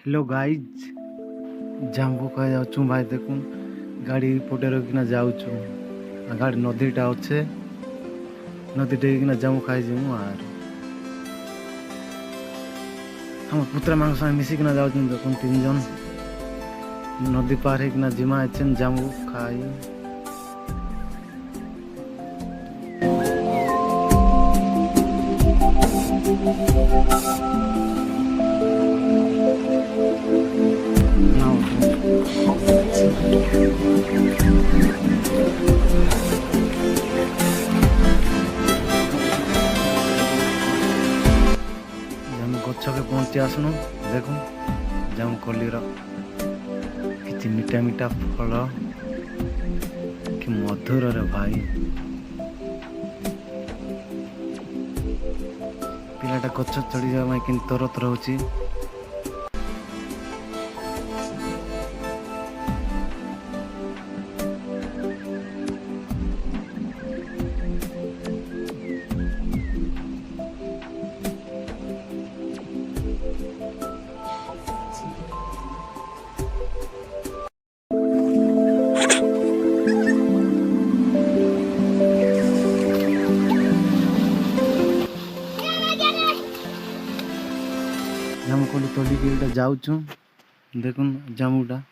hello guys jumbo कह जाऊँ भाई देखूँ गाड़ी पटे रखिना जाऊँ गाड़ी नदीटा अच्छे नदी टेकिना जामु खाई जीमु आर हम पुत्रा मांग संगे मिसिकिना जाऊँ देखूँ 3 जन नदी पार होकिना जिमा एचेन जामु खाई गछके पहुँची आसनु देखु जामु कलिर कि मीठा मीठा फल कि मधुर रे भाई पिलाटा गछ चढ़ी जावा कि तरत रोची जामु कोली तोली के जाऊँ देखुन जामुटा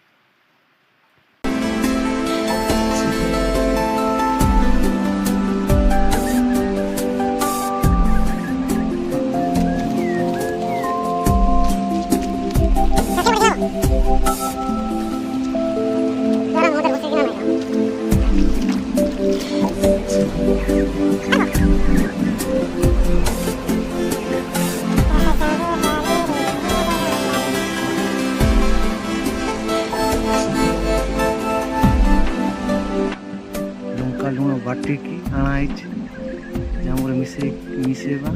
लुण बाटिकी आना जामुरे मिसेबा